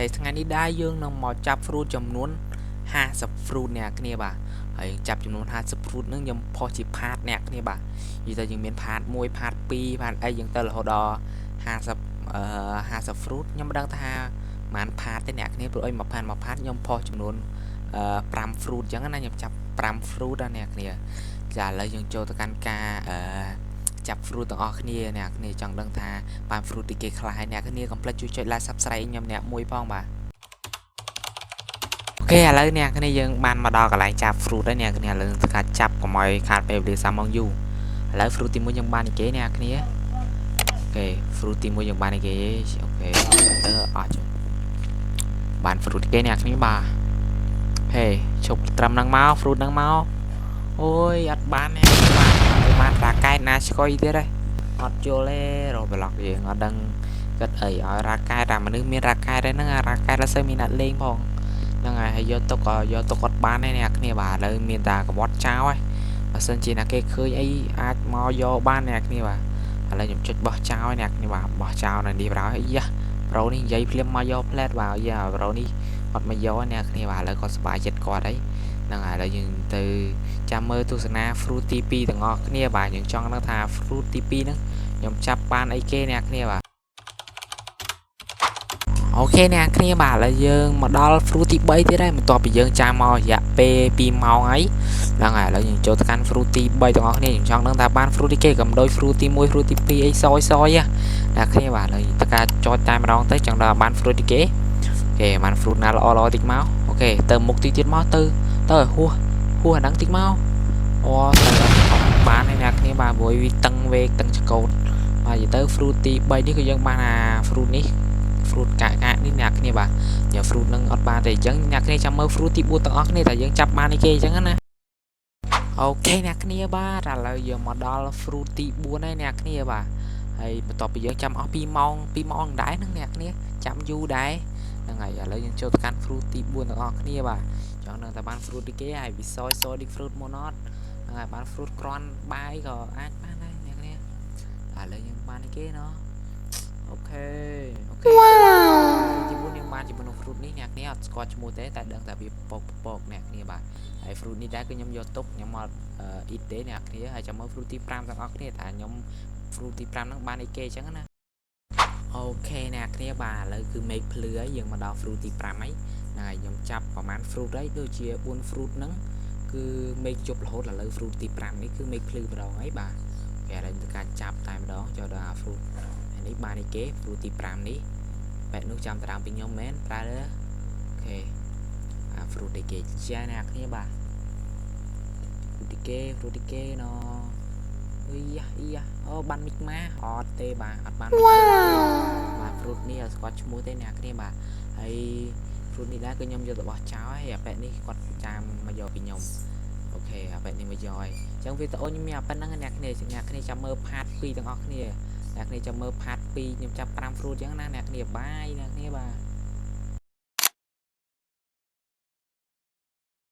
ហើយថ្ងៃនេះដែរយើងនឹងមកចាប់ fruit ចំនួន50 fruit អ្នកគ្នាបាទហើយចាប់ចំនួន50 fruit ហ្នឹងខ្ញុំផុសជា part អ្នកគ្នាបាទនិយាយទៅយើងមាន part 1 part 2 part អីយើងទៅរហូតដល់50 fruit ខ្ញុំមិនដឹងថាប៉ុន្មាន part ទេអ្នកគ្នាព្រោះអីមួយ part ខ្ញុំផុសចំនួន5 fruit អញ្ចឹងណាខ្ញុំចាប់5 fruit ណាអ្នកគ្នាចាឥឡូវយើងចូលទៅកាន់ការចាប់ fruit ទាំងអស់គ្នាអ្នកគ្នាចង់ដឹងថាបាន fruit ទីគេខ្លះហើយអ្នកគ្នាកុំភ្លេចជួយចុច like subscribe ខ្ញុំអ្នកមួយផងបាទអូខេឥឡូវអ្នកគ្នាយើងបានមកដល់កន្លែងចាប់ fruit ហើយអ្នកគ្នាឥឡូវធ្វើការចាប់កុំឲ្យខាតពេលវេលាសាម៉ោងយូរឥឡូវ fruit ទី1យើងបាននេះគេអ្នកគ្នាអូខេ fruit ទី1យើងបាននេះគេអូខេទៅអស់បាន fruit គេអ្នកគ្នាបាទហេឈប់ត្រឹមហ្នឹងមក fruit ហ្នឹងមកអូយអត់បានទេបានតាកែតណាស្គយទៀតហើយអត់យល់ទេរកប្លុកយើងអត់ដឹងគិតអីឲ្យរ៉ាកែតតែមនុស្សមានរ៉ាកែតហ្នឹងរ៉ាកែតអត់សូវមានអ្នកលេងផងហ្នឹងហើយយកទុកអត់បានទេអ្នកគ្នាបាទឥឡូវមានតែកវត្តចោលហើយបើសិនជាអ្នកគេឃើញអីអាចមកយកបានអ្នកគ្នាបាទឥឡូវខ្ញុំចុចបោះចោលអ្នកគ្នាបាទបោះចោលនៅនេះប្រហែលយ៉ាប្រូនេះនិយាយភ្លាមមកយកផ្លែតបាទយ៉ាប្រូនេះអត់មកយកអ្នកគ្នាបាទឥឡូវគាត់សប្បាយចិត្តគាត់ហើយហ្នឹងហើយឥឡូវយើងទៅចាំមើលទស្សនា fruit ទី2ទាំងអស់គ្នាបាទយើងចង់ដឹងថា fruit ទី2ហ្នឹងខ្ញុំចាប់បានអីគេអ្នកគ្នាបាទអូខេអ្នកគ្នាបាទឥឡូវយើងមកដល់ fruit ទី3ទៀតហើយបន្ទាប់ពីយើងចាំមករយៈពេល2ម៉ោងហើយហ្នឹងហើយឥឡូវយើងចូលទៅកាន់ fruit ទី3ទាំងអស់គ្នាខ្ញុំចង់ដឹងថាបាន fruit ទីគេក៏មិនដូច fruit ទី1 fruit ទី2អីសយអ្នកគ្នាបាទឥឡូវតើការចោចតែម្ដងទៅចង់ដល់បាន fruit ទីគេអូខេបាន fruit ណាល្អតិចមកអូខេទៅមុខទីទៀតមកទៅហួសអាហ្នឹងតិចមកអូបានហើយអ្នកគ្នាបាទព្រោះវាតឹងវែកតឹងចកោតបាទនិយាយទៅ fruit ទី3នេះគឺយើងបានfruit នេះ fruit កាកនេះអ្នកគ្នាបាទញ៉ាំ fruit នឹងអត់បានទេអញ្ចឹងអ្នកគ្នាចាំមើល fruit ទី4ទាំងអស់គ្នាតែយើងចាប់បាននេះគេអញ្ចឹងណាអូខេអ្នកគ្នាបាទឥឡូវយើងមកដល់ fruit ទី4ហើយអ្នកគ្នាបាទហើយបន្ទាប់ពីយើងចាំអស់2ម៉ោងដែរហ្នឹងអ្នកគ្នាចាំយូរដែរហ្នឹងហើយឥឡូវយើងចូលទៅកាន់ fruit ទី4ទាំងអស់គ្នាបាទចង់នឹងតែបាន fruit ទីគេហើយវាសយឌី fruit មកណត់ហ្នឹងហើយបាន fruit ក្រាន់បាយក៏អាចបានដែរអ្នកគ្នាឥឡូវយើងបាននេះគេណោះអូខេវ៉ាវទី4យើងបានជាមួយនឹង fruit នេះអ្នកគ្នាអត់ស្គាល់ឈ្មោះទេតែដឹងតែវាពកអ្នកគ្នាបាទហើយ fruit នេះដែរគឺខ្ញុំយកទុកខ្ញុំមកអ៊ីតទេអ្នកគ្នាហើយចាំមើល fruit ទី5ទាំងអស់គ្នាថាខ្ញុំ fruit ទី5ហ្នឹងបានអីគេអញ្ចឹងណាអូខេអ្នកគ្នាបាទឥឡូវគឺ make ភ្លឺហើយយើងមកដល់ fruit ទី5ហើយហ្នឹងហើយខ្ញុំចាប់ប្រហែល fruit ហើយដូចជា4 fruit ហ្នឹងគឺ make ជប់រហូតឥឡូវ fruit ទី5នេះគឺ make ភ្លឺម្ដងហើយបាទគេឥឡូវទៅការចាប់តែម្ដងចូលដល់ fruit នេះបាននេះគេ fruit ទី5នេះបែបនោះចាំតារាងពីខ្ញុំមែនប្រើអូខេfruit ទីគេចាអ្នកគ្នាបាទ fruit ទីគេណូអ៊ីយ៉ាអូបានមិចម៉ាអត់ទេបាទអត់បានបាទ fruit នេះអត់ស្គាល់ឈ្មោះទេអ្នកគ្នាបាទហើយ fruit នេះដែរគឺខ្ញុំយកទៅបោះចោលហើយអាប៉ែនេះគាត់ចាំមកយកពីខ្ញុំអូខេអាប៉ែនេះមកយកហើយអញ្ចឹងវីដេអូខ្ញុំមានអាប៉ុណ្្នឹងអ្នកគ្នាចាំមើល part 2ទាំងអស់គ្នាអ្នកគ្នាចាំមើល part 2ខ្ញុំចាប់5 fruit អញ្ចឹងណាអ្នកគ្នាបាយអ្នកគ្នាបាទ